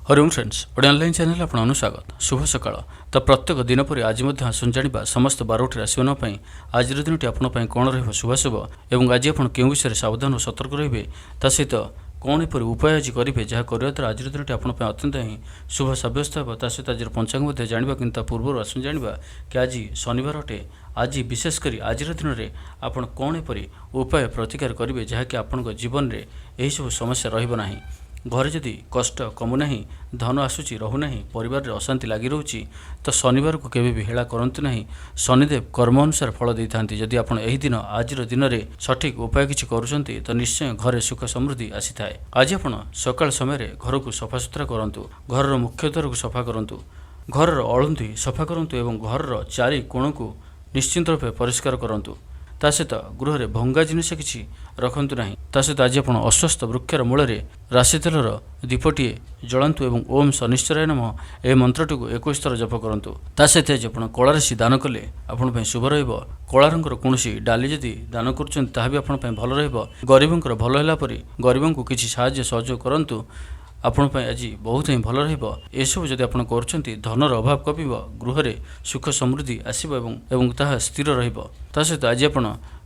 Hariom friends Odia online channel आपन स्वागत शुभ सकाळ। तो प्रत्येक दिन पर आज आसन जाना समस्त 12टी राशि आज दिन आपण कौन रुभाशुभ और आज आप क्यों विषय सावधान और सतर्क रे सहित कौन एपरी उपाय आज करेंगे जहाँ करने द्वारा आज दिन आप अत्यंत ही शुभ सब्यस्त हो। सहित आज पंचांग जाना कि पूर्व आसन जाना कि आज शनिवार अटे। आज विशेषकर आज दिन में आप कौन एपरी उपाय प्रतिकार करेंगे जहाँकि आपण जीवन में यही सब समस्या रही। घरे जदि कष्ट कमुना धन आसूची रोना परिवार रे अशांति लगी रोची तो शनिवार को केवे भी हेला करंतु नहीं। शनिदेव कर्म अनुसार फल दे था। जदि आपण एही दिन आज दिन में सठिक उपाय किछि करूछंती तो निश्चय घरे सुख समृद्धि आसी थाए। आज आपण सकाळ समय घर को सफा सुतरा करंतु, घर मुख्य द्वार को सफा करंतु, घर अळंदी सफा करंतु एवं घर चारि कोण को निश्चिंत रूपे परिष्कार करंतु। ता सहित गृह में भंगा जिनिस किसी रखंतु नहीं। ता सहित आज आप अस्वस्थ वृक्षर मूल राशि तेलर दीपटीए जलांतु एवं ओम शनिश्चराय नमः ए मंत्रटी को 21 थर जप करंतु। ता सहित आज आप कला राशि दान कले आपण शुभ रहिबो। कला रंगर कोनोसी डाली जदि दान करुछन ताहा भी आपण भल रहिबो। गरीबंकर भल होला परि गरीबों को किछि साहाय्य सहयोग करंतु आपण आज बहुत ही भल रहिबो। एसबु जदि आपण करछंती धनर अभाव कमिबो, गृह रे सुख समृद्धि आसीबो एवं ताहा स्थिर रहिबो। ता सहित आज आपण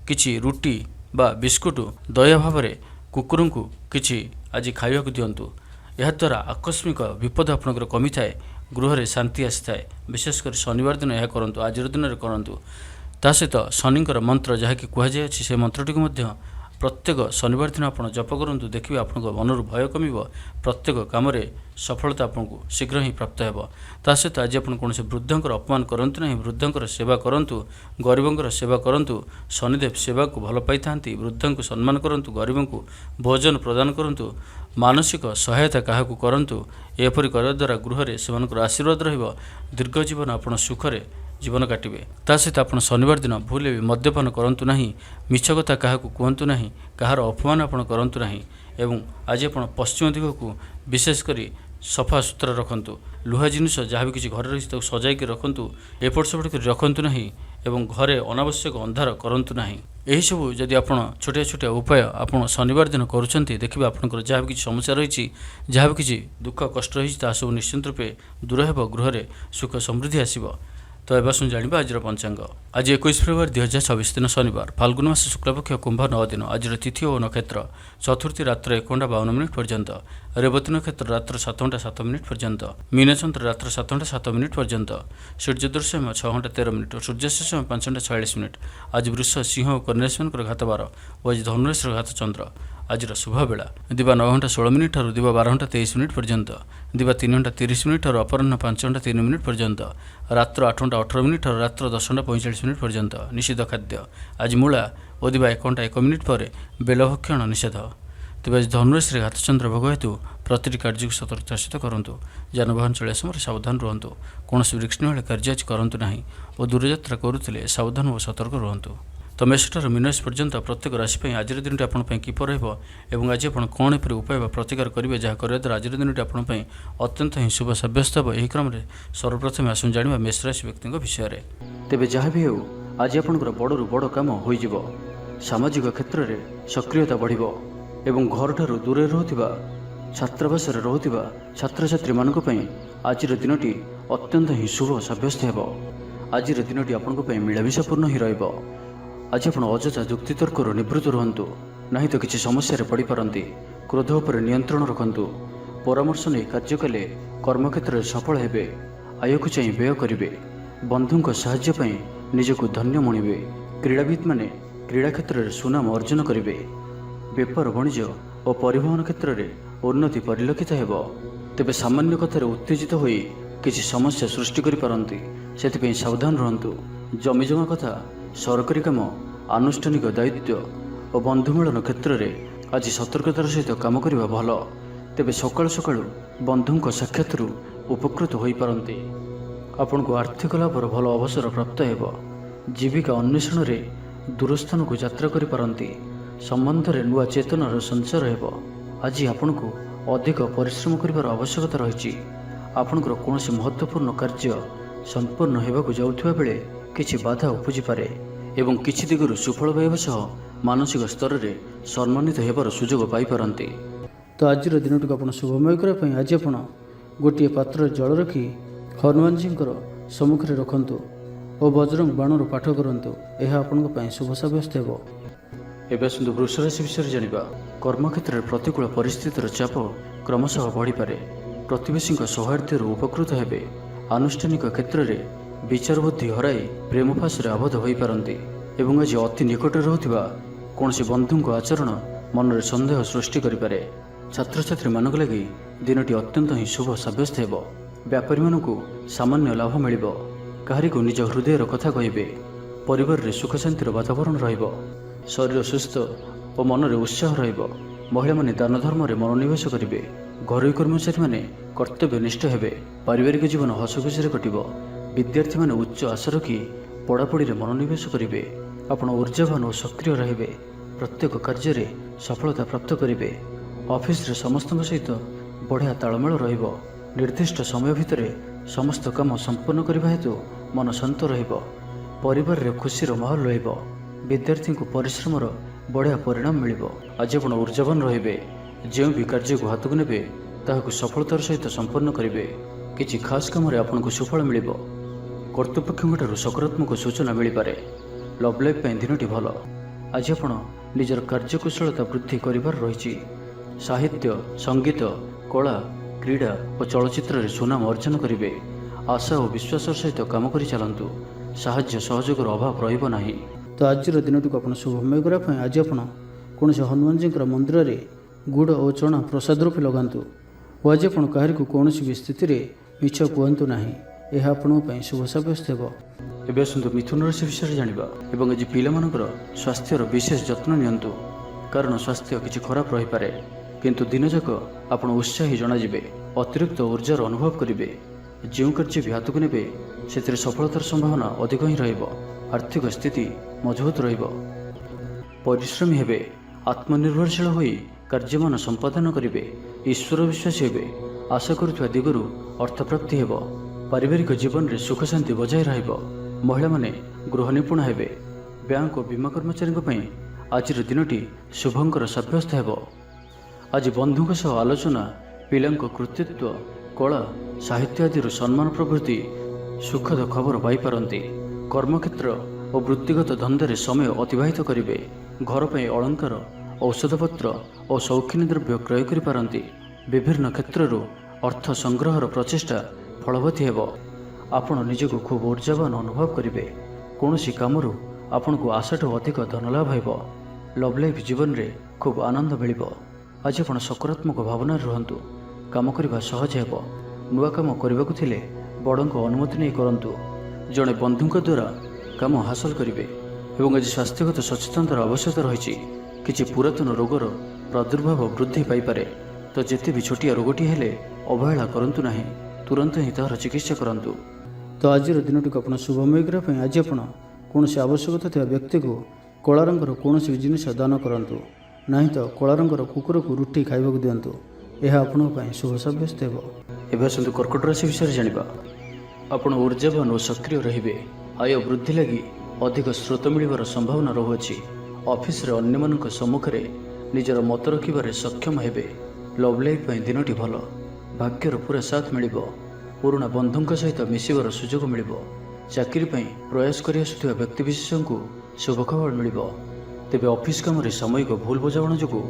किछि रुटी बा बिस्कुट दया भाव में कुकुर को किछि आज खाइबा दिंतु। याद्वारा आकस्मिक विपद आपणकर कमी थाए, गृह रे शांति आसी थाए। विशेषकर शनिवार दिन यह करंतु, आज दिन में करंतु। ता सहित शनिकर मंत्र जहाँकि कहुए से मंत्रटी को प्रत्येक शनिवार दिन आप जप करूँ। देखिए आप मनर भय कम, प्रत्येक कम सफलता आपको शीघ्र ही प्राप्त हो। ता सहित आज आप कौन वृद्धंकर अपमान करंतु नहीं, वृद्धंकर सेवा करंतु, गरीबंकर सेवा करंतु। शनिदेव सेवा को भल पाई था। वृद्धों को सम्मान करंतु, गरीबों को भोजन प्रदान करंतु, मानसिक सहायता क्या करंतु। एपरि करने द्वारा गृह में से आशीर्वाद रहिबो। दीर्घ जीवन आप सुखरे जीवन काटिबे। ता सहित आप शनिवार दिन भूल भी मद्यपान करंतु नहीं, मिछ कथा क्या कहतु नहीं, कहार अपमान आपण करंतु नहीं। एवं आज आप पश्चिम दिग को विशेषकर सफा सुतरा रखंतु। लुहा जिनिस जहाँ भी किसी घर रही सजाइक रखंतु, एपट सेपट कर रखंतु नहीं एवं घरे अनावश्यक अंधार करंतु नहीं। यही सब जदि आप छोटिया छोटिया उपाय आप शनिवार दिन करुँचे देखिए आपंकर जहाँ भी किसी समस्या रही, जहाँ भी किसी दुख कष्ट रही सब निश्चिंत रूपे दूर हो, गृह में सुख समृद्धि आसब। तो एवं जाना आज पंचांग। आज 21 फेब्रुआरी 2026 दिन शनिवार, फाल्गुन मास शुक्लपक्ष कुंभ 9 दिन। आज तिथि और नक्षत्र चतुर्थी रात्र 1:52 पर्यंत, रेवती नक्षत्र रात्र 7:07 पर्यंत, मीनचंद्र रात्र 7:07 पर्यंत, सूर्योदय समय 6:13, सूर्यास्त समय 5:46। आज वृष सिंह और कन्या घात 12 और आज धनुराशि घात चंद्र। आज शुभ बेला दिवा 9:16 और दिवा 12:23 पर्यंत, दिवा 3:30 और अपराह्न 5:03 पर्यंत, रात्र 8:18 और रात्र 10:45 पर्यंत। निषिद्ध खाद्य आज मूला और दिवा 1:01 पर बेलभक्षण निषेध। तेज आज धनुराशि घातचंद्र भोग हेतु प्रति कार्य को सतर्कता सहित करूँ। जानवाहन चलिया समय सावधान रुहतु। कौन वृक्षण कार्य आज करूँ ना और दूरयात्रा करुले सावधान और सतर्क रुहतु। तो मेषठार मीनराशि पर्यंत प्रत्येक राशि आज दिन आपंप किपर और आज आप कौन एपरी उपाय प्रतिकार करेंगे जहाँ करने द्वारा आज दिन आपंप अत्यंत ही शुभ सब्यस्त हो। यही क्रम में सर्वप्रथम आसुन जाना मेष राशि व्यक्ति विषय में। तेज जहाँ भी हो आज आपंकर बड़ू बड़ कम हो सामाजिक क्षेत्र में सक्रियता बढ़ एवं घर ठार दूर रोकवा छात्रावास रोकवा छात्र छात्री मान आज दिनटी अत्यंत ही शुभ सब्यस्त हो। आज दिनटी आपंप मिलामिशापूर्ण ही रहिबो। आज आप अଯଥା जुक्तितर्क निवृत्त रुहतु, नहीं तो किसी समस्या पड़ पारती। क्रोध उपर नियंत्रण रखंतु। परामर्श नहीं कार्य कले कर्मक्षेत्र में सफल हेबे। आय को चाहिए व्यय करेंगे। बंधुं साहाय्य पई निजको धन्य मणिबे। क्रीड़ाविद माने क्रीड़ा क्षेत्र में सुनाम अर्जन करेंगे। बेपार वाणिज्य और परिवहन क्षेत्र में उन्नति परिलक्षित हेब। तेबे सामान्य कथार उत्तेजित होई किसी समस्या सृष्टि करि पारंती, सेथिपई सावधान रहंतु। जमीजमा कथा, सरकारी काम, आनुष्ठानिक दायित्व और बंधुमिलन क्षेत्र में आज सतर्कतार सहित काम करने भल। तेबे सकाळु सकाळु बंधुं साक्षात उपकृत हो पारती। आपण को आर्थिक लाभर भल अवसर प्राप्त हो। जीविका अन्वेषण में दूरस्थान को यात्रा करि पारंती। संबंध में नुआ चेतनार संचार हो। आज आपण को अधिक परिश्रम करिवार आवश्यकता रही। आपणकर कौन महत्वपूर्ण कार्य संपूर्ण होगा जाउथिबा बेले किछि बाधा उपजी पारे एवं किछि दिगरु सुफल पाइबा सह मानसिक स्तर में सम्मानित होबार सुजोग पाई पारंती। तो आज दिनटी को शुभमय करने आज आप ଗୋଟିଏ ପାତ୍ରରେ ଜଳ ରଖି ହନୁମାନଜୀଙ୍କର ସମ୍ମୁଖରେ ରଖନ୍ତୁ ଓ ବଜରଙ୍ଗ ବାଣରୁ ପାଠ କରନ୍ତୁ। ଏହା ଆପଣଙ୍କ ପାଇଁ ଶୁଭ ସାବ୍ୟସ୍ତ ହେବ। ଏବେ ଆସନ୍ତୁ ବୃଷ ରାଶି ବିଷୟରେ ଜାଣିବା। କର୍ମକ୍ଷେତ୍ରରେ ପ୍ରତିକୂଳ ପରିସ୍ଥିତିର ଚାପ କ୍ରମଶଃ ବଢ଼ିପାରେ। ପ୍ରତିବେଶୀଙ୍କ ସୌହାର୍ଦ୍ଦ୍ୟରୁ ଉପକୃତ ହେବେ। ଆନୁଷ୍ଠାନିକ କ୍ଷେତ୍ରରେ ବିଚାର ବୁଦ୍ଧି ହରାଇ ପ୍ରେମ ଫାଶରେ ଆବଦ୍ଧ ହୋଇପାରନ୍ତି ଏବଂ ଆଜି ଅତି ନିକଟରେ ରହୁଥିବା କୌଣସି ବନ୍ଧୁଙ୍କ ଆଚରଣ ମନରେ ସନ୍ଦେହ ସୃଷ୍ଟି କରିପାରେ। ଛାତ୍ରଛାତ୍ରୀମାନଙ୍କ ଲାଗି ଦିନଟି ଅତ୍ୟନ୍ତ ହିଁ ଶୁଭ ସାବ୍ୟସ୍ତ ହେବ। ବ୍ୟାପାରୀମାନଙ୍କୁ ସାମାନ୍ୟ ଲାଭ ମିଳିବ। କାହାରିକୁ ନିଜ ହୃଦୟର କଥା କହିବେ। ପରିବାରରେ ସୁଖ ଶାନ୍ତିର ବାତାବରଣ ରହିବ। ଶରୀର ସୁସ୍ଥ ଓ ମନରେ ଉତ୍ସାହ ରହିବ। ମହିଳାମାନେ ଦାନ ଧର୍ମରେ ମନୋନିବେଶ କରିବେ। ଘରୋଇ କର୍ମଚାରୀମାନେ କର୍ତ୍ତବ୍ୟନିଷ୍ଠ ହେବେ। ପାରିବାରିକ ଜୀବନ ହସଖୁସିରେ କଟିବ। ବିଦ୍ୟାର୍ଥୀମାନେ ଉଚ୍ଚ ଆଶା ରଖି ପଢ଼ାପଢ଼ିରେ ମନୋନିବେଶ କରିବେ। ଆପଣ ଊର୍ଜାବାନ ଓ ସକ୍ରିୟ ରହିବେ। ପ୍ରତ୍ୟେକ କାର୍ଯ୍ୟରେ ସଫଳତା ପ୍ରାପ୍ତ କରିବେ। ଅଫିସରେ ସମସ୍ତଙ୍କ ସହିତ ବଢ଼ିଆ ତାଳମେଳ ରହିବ। ନିର୍ଦ୍ଦିଷ୍ଟ ସମୟ ଭିତରେ ସମସ୍ତ କାମ ସମ୍ପନ୍ନ କରିବା ହେତୁ ମନ ଶାନ୍ତ ରହିବ। ପରିବାରରେ ଖୁସିର ମାହୋଲ ରହିବ। ବିଦ୍ୟାର୍ଥୀଙ୍କୁ ପରିଶ୍ରମର ବଢ଼ିଆ ପରିଣାମ ମିଳିବ। ଆଜି ଆପଣ ଊର୍ଜାବାନ ରହିବେ। ଯେଉଁ ବି କାର୍ଯ୍ୟକୁ ହାତକୁ ନେବେ ତାହାକୁ ସଫଳତାର ସହିତ ସମ୍ପନ୍ନ କରିବେ। କିଛି ଖାସ୍ କାମରେ ଆପଣଙ୍କୁ ସୁଫଳ ମିଳିବ। କର୍ତ୍ତୃପକ୍ଷଙ୍କଠାରୁ ସକାରାତ୍ମକ ସୂଚନା ମିଳିପାରେ। ଲଭ୍ ଲାଇଫ୍ ପାଇଁ ଦିନଟି ଭଲ। ଆଜି ଆପଣ ନିଜର କାର୍ଯ୍ୟକୁଶଳତା ବୃଦ୍ଧି କରିବାର ରହିଛି। ସାହିତ୍ୟ, ସଙ୍ଗୀତ, କଳା, କ୍ରୀଡ଼ା ଓ ଚଳଚ୍ଚିତ୍ରରେ ସୁନାମ ଅର୍ଜନ କରିବେ। ଆଶା ଓ ବିଶ୍ୱାସର ସହିତ କାମ କରି ଚାଲନ୍ତୁ। ସାହାଯ୍ୟ ସହଯୋଗର ଅଭାବ ରହିବ ନାହିଁ। ତ ଆଜିର ଦିନଟିକୁ ଆପଣ ଶୁଭମୟ କରିବା ପାଇଁ ଆଜି ଆପଣ କୌଣସି ହନୁମାନଜୀଙ୍କର ମନ୍ଦିରରେ ଗୁଡ଼ ଓ ଚଣା ପ୍ରସାଦ ରୂପେ ଲଗାନ୍ତୁ ଓ ଆଜି ଆପଣ କାହାରିକୁ କୌଣସି ବି ସ୍ଥିତିରେ ମିଛ କୁହନ୍ତୁ ନାହିଁ। ଏହା ଆପଣଙ୍କ ପାଇଁ ଶୁଭ ସାବ୍ୟସ୍ତ ହେବ। ଏବେ ଆସନ୍ତୁ ମିଥୁନ ରାଶି ବିଷୟରେ ଜାଣିବା ଏବଂ ଆଜି ପିଲାମାନଙ୍କର ସ୍ୱାସ୍ଥ୍ୟର ବିଶେଷ ଯତ୍ନ ନିଅନ୍ତୁ, କାରଣ ସ୍ୱାସ୍ଥ୍ୟ କିଛି ଖରାପ ରହିପାରେ। କିନ୍ତୁ ଦିନଯାକ ଆପଣ ଉତ୍ସାହୀ ଜଣାଯିବେ। ଅତିରିକ୍ତ ଊର୍ଜାର ଅନୁଭବ କରିବେ। ଯେଉଁ କାର୍ଯ୍ୟ ବି ହାତକୁ ନେବେ ସେଥିରେ ସଫଳତାର ସମ୍ଭାବନା ଅଧିକ ହିଁ ରହିବ। ଆର୍ଥିକ ସ୍ଥିତି ମଜବୁତ ରହିବ। ପରିଶ୍ରମୀ ହେବେ। ଆତ୍ମନିର୍ଭରଶୀଳ ହୋଇ କାର୍ଯ୍ୟମାନ ସମ୍ପାଦନ କରିବେ। ଈଶ୍ୱର ବିଶ୍ୱାସୀ ହେବେ। ଆଶା କରୁଥିବା ଦିଗରୁ ଅର୍ଥପ୍ରାପ୍ତି ହେବ। ପାରିବାରିକ ଜୀବନରେ ସୁଖ ଶାନ୍ତି ବଜାୟ ରହିବ। ମହିଳାମାନେ ଗୃହ ନିପୁଣ ହେବେ। ବ୍ୟାଙ୍କ ଓ ବୀମା କର୍ମଚାରୀଙ୍କ ପାଇଁ ଆଜିର ଦିନଟି ଶୁଭଙ୍କର ସାବ୍ୟସ୍ତ ହେବ। ଆଜି ବନ୍ଧୁଙ୍କ ସହ ଆଲୋଚନା, ପିଲାଙ୍କ କୃତିତ୍ୱ, କଳା, ସାହିତ୍ୟ ଆଦିରୁ ସମ୍ମାନ ପ୍ରଭୃତି ସୁଖଦ ଖବର ପାଇପାରନ୍ତି। କର୍ମକ୍ଷେତ୍ର ଓ ବୃତ୍ତିଗତ ଧନ୍ଦାରେ ସମୟ ଅତିବାହିତ କରିବେ। ଘର ପାଇଁ ଅଳଙ୍କାର, ଔଷଧପତ୍ର ଓ ସୌଖିନୀ ଦ୍ରବ୍ୟ କ୍ରୟ କରିପାରନ୍ତି। ବିଭିନ୍ନ କ୍ଷେତ୍ରରୁ ଅର୍ଥ ସଂଗ୍ରହର ପ୍ରଚେଷ୍ଟା ଫଳବତୀ ହେବ। ଆପଣ ନିଜକୁ ଖୁବ୍ ଊର୍ଜାବାନ ଅନୁଭବ କରିବେ। କୌଣସି କାମରୁ ଆପଣଙ୍କୁ ଆଶାଠୁ ଅଧିକ ଧନଲାଭ ହେବ। ଲଭ୍ ଲାଇଫ୍ ଜୀବନରେ ଖୁବ୍ ଆନନ୍ଦ ମିଳିବ। ଆଜି ଆପଣ ସକାରାତ୍ମକ ଭାବନାରେ ରୁହନ୍ତୁ। କାମ କରିବା ସହଜ ହେବ। ନୂଆ କାମ କରିବାକୁ ଥିଲେ ବଡ଼ଙ୍କ ଅନୁମତି ନେଇ କରନ୍ତୁ। ଜଣେ ବନ୍ଧୁଙ୍କ ଦ୍ୱାରା କାମ ହାସଲ କରିବେ ଏବଂ ଆଜି ସ୍ୱାସ୍ଥ୍ୟଗତ ସଚେତନତାର ଆବଶ୍ୟକତା ରହିଛି। କିଛି ପୁରାତନ ରୋଗର ପ୍ରାଦୁର୍ଭାବ ବୃଦ୍ଧି ପାଇପାରେ। ତ ଯେତେ ବି ଛୋଟିଆ ରୋଗଟି ହେଲେ ଅବହେଳା କରନ୍ତୁ ନାହିଁ। ତୁରନ୍ତ ହିଁ ତାହାର ଚିକିତ୍ସା କରନ୍ତୁ। ତ ଆଜିର ଦିନଟିକୁ ଆପଣ ଶୁଭମୟ କରିବା ପାଇଁ ଆଜି ଆପଣ କୌଣସି ଆବଶ୍ୟକତା ଥିବା ବ୍ୟକ୍ତିକୁ କଳା ରଙ୍ଗର କୌଣସି ଜିନିଷ ଦାନ କରନ୍ତୁ। ନାହିଁ ତ କଳା ରଙ୍ଗର କୁକୁରକୁ ରୁଟି ଖାଇବାକୁ ଦିଅନ୍ତୁ। ଏହା ଆପଣଙ୍କ ପାଇଁ ଶୁଭ ସାବ୍ୟସ୍ତ ହେବ। ଏବେ ଆସନ୍ତୁ କର୍କଟ ରାଶି ବିଷୟରେ ଜାଣିବା। ଆପଣ ଊର୍ଜାବାନ ଓ ସକ୍ରିୟ ରହିବେ। ଆୟ ବୃଦ୍ଧି ଲାଗି ଅଧିକ ସ୍ରୋତ ମିଳିବାର ସମ୍ଭାବନା ରହୁଅଛି। ଅଫିସରେ ଅନ୍ୟମାନଙ୍କ ସମ୍ମୁଖରେ ନିଜର ମତ ରଖିବାରେ ସକ୍ଷମ ହେବେ। ଲଭ୍ ଲାଇଫ୍ ପାଇଁ ଦିନଟି ଭଲ। ଭାଗ୍ୟର ପୁରା ସାଥ ମିଳିବ। ପୁରୁଣା ବନ୍ଧୁଙ୍କ ସହିତ ମିଶିବାର ସୁଯୋଗ ମିଳିବ। ଚାକିରି ପାଇଁ ପ୍ରୟାସ କରି ଆସୁଥିବା ବ୍ୟକ୍ତିବିଶେଷଙ୍କୁ ଶୁଭ ଖବର ମିଳିବ। ତେବେ ଅଫିସ କାମରେ ସାମୟିକ ଭୁଲ ବୁଝାମଣା ଯୋଗୁଁ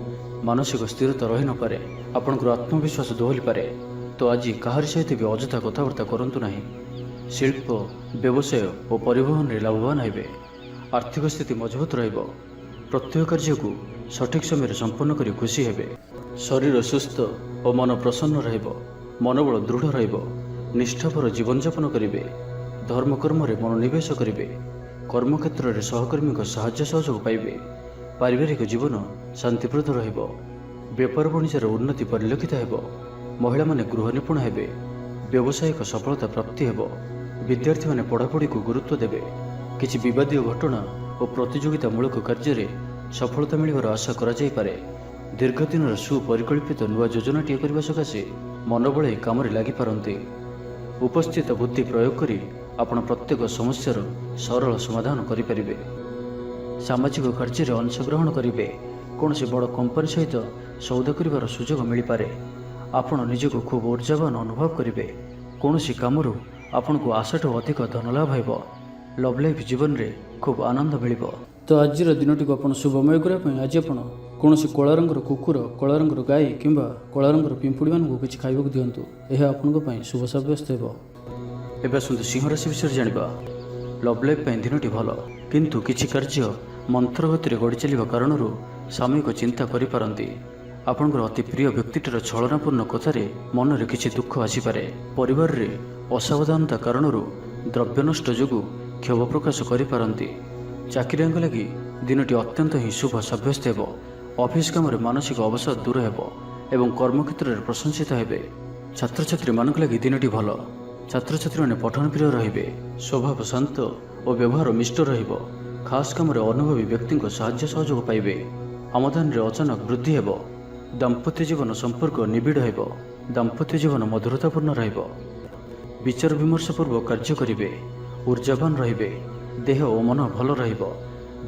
ମାନସିକ ସ୍ଥିରତା ରହିନପାରେ। ଆପଣଙ୍କର ଆତ୍ମବିଶ୍ୱାସ ଦୋହଲିପାରେ। ତ ଆଜି କାହାରି ସହିତ ବି ଅଯଥା କଥାବାର୍ତ୍ତା କରନ୍ତୁ ନାହିଁ। ଶିଳ୍ପ, ବ୍ୟବସାୟ ଓ ପରିବହନରେ ଲାଭବାନ ହେବେ। ଆର୍ଥିକ ସ୍ଥିତି ମଜବୁତ ରହିବ। ପ୍ରତ୍ୟେକ କାର୍ଯ୍ୟକୁ ସଠିକ୍ ସମୟରେ ସମ୍ପନ୍ନ କରି ଖୁସି ହେବେ। ଶରୀର ସୁସ୍ଥ ଓ ମନ ପ୍ରସନ୍ନ ରହିବ। ମନୋବଳ ଦୃଢ଼ ରହିବ। ନିଷ୍ଠାପର ଜୀବନଯାପନ କରିବେ। ଧର୍ମକର୍ମରେ ମନୋନିବେଶ କରିବେ। କର୍ମକ୍ଷେତ୍ରରେ ସହକର୍ମୀଙ୍କ ସାହାଯ୍ୟ ସହଯୋଗ ପାଇବେ। ପାରିବାରିକ ଜୀବନ ଶାନ୍ତିପ୍ରଦ ରହିବ। ବେପାର ବାଣିଜ୍ୟର ଉନ୍ନତି ପରିଲକ୍ଷିତ ହେବ। ମହିଳାମାନେ ଗୃହ ନିପୁଣ ହେବେ। ବ୍ୟବସାୟିକ ସଫଳତା ପ୍ରାପ୍ତି ହେବ। ବିଦ୍ୟାର୍ଥୀମାନେ ପଢ଼ାପଢ଼ିକୁ ଗୁରୁତ୍ୱ ଦେବେ। କିଛି ବିବାଦୀୟ ଘଟଣା ଓ ପ୍ରତିଯୋଗିତାମୂଳକ କାର୍ଯ୍ୟରେ ସଫଳତା ମିଳିବାର ଆଶା କରାଯାଇପାରେ। ଦୀର୍ଘଦିନର ସୁପରିକଳ୍ପିତ ନୂଆ ଯୋଜନାଟିଏ କରିବା ସକାଶେ ମନ ବଳାଇ କାମରେ ଲାଗିପାରନ୍ତି। ଉପସ୍ଥିତ ବୁଦ୍ଧି ପ୍ରୟୋଗ କରି ଆପଣ ପ୍ରତ୍ୟେକ ସମସ୍ୟାର ସରଳ ସମାଧାନ କରିପାରିବେ। ସାମାଜିକ କାର୍ଯ୍ୟରେ ଅଂଶଗ୍ରହଣ କରିବେ। କୌଣସି ବଡ଼ କମ୍ପାନୀ ସହିତ ସୌଦା କରିବାର ସୁଯୋଗ ମିଳିପାରେ। ଆପଣ ନିଜକୁ ଖୁବ୍ ऊर्जावान ଅନୁଭବ କରିବେ। କୌଣସି କାମରୁ ଆପଣଙ୍କୁ ଆଶାଠୁ ଅଧିକ ଧନଲାଭ ହେବ। ଲଭ୍ ଲାଇଫ୍ ଜୀବନରେ ଖୁବ୍ ଆନନ୍ଦ ମିଳିବ। ତ ଆଜିର ଦିନଟିକୁ ଆପଣ ଶୁଭମୟ କରିବା ପାଇଁ ଆଜି ଆପଣ କୌଣସି କଳା ରଙ୍ଗର କୁକୁର, କଳା ରଙ୍ଗର ଗାଈ କିମ୍ବା କଳା ରଙ୍ଗର ପିମ୍ପୁଡ଼ିମାନଙ୍କୁ କିଛି ଖାଇବାକୁ ଦିଅନ୍ତୁ। ଏହା ଆପଣଙ୍କ ପାଇଁ ଶୁଭ ସାବ୍ୟସ୍ତ ହେବ। ଏବେ ଆସନ୍ତୁ ସିଂହ ରାଶି ବିଷୟରେ ଜାଣିବା। ଲଭ୍ ଲାଇଫ୍ ପାଇଁ ଦିନଟି ଭଲ, କିନ୍ତୁ କିଛି କାର୍ଯ୍ୟ ମନ୍ଥର ଗତିରେ ଗଡ଼ି ଚାଲିବା କାରଣରୁ ସାମୟିକ ଚିନ୍ତା କରିପାରନ୍ତି। ଆପଣଙ୍କର ଅତି ପ୍ରିୟ ବ୍ୟକ୍ତିଟିର ଛଳନାପୂର୍ଣ୍ଣ କଥାରେ ମନରେ କିଛି ଦୁଃଖ ଆସିପାରେ। ପରିବାରରେ ଅସାବଧାନତା କାରଣରୁ ଦ୍ରବ୍ୟ ନଷ୍ଟ ଯୋଗୁଁ କ୍ଷୋଭ ପ୍ରକାଶ କରିପାରନ୍ତି। ଚାକିରିଆଙ୍କ ଲାଗି ଦିନଟି ଅତ୍ୟନ୍ତ ହିଁ ଶୁଭ ସାବ୍ୟସ୍ତ ହେବ। ଅଫିସ୍ କାମରେ ମାନସିକ ଅବସାଦ ଦୂର ହେବ ଏବଂ କର୍ମକ୍ଷେତ୍ରରେ ପ୍ରଶଂସିତ ହେବେ। ଛାତ୍ରଛାତ୍ରୀମାନଙ୍କ ଲାଗି ଦିନଟି ଭଲ। ଛାତ୍ରଛାତ୍ରୀମାନେ ପଠନପ୍ରିୟ ରହିବେ। ସ୍ୱଭାବ ଶାନ୍ତ ଓ ବ୍ୟବହାର ମିଷ୍ଟ ରହିବ। ଖାସ୍ କାମରେ ଅନୁଭବୀ ବ୍ୟକ୍ତିଙ୍କ ସାହାଯ୍ୟ ସହଯୋଗ ପାଇବେ। ଆମଦାନୀରେ ଅଚାନକ ବୃଦ୍ଧି ହେବ। ଦାମ୍ପତ୍ୟ ଜୀବନ ସମ୍ପର୍କ ନିବିଡ଼ ହେବ। ଦାମ୍ପତ୍ୟ ଜୀବନ ମଧୁରତାପୂର୍ଣ୍ଣ ରହିବ। ବିଚାର ବିମର୍ଶ ପୂର୍ବକ କାର୍ଯ୍ୟ କରିବେ। ऊर्जावान ରହିବେ। ଦେହ ଓ ମନ ଭଲ ରହିବ।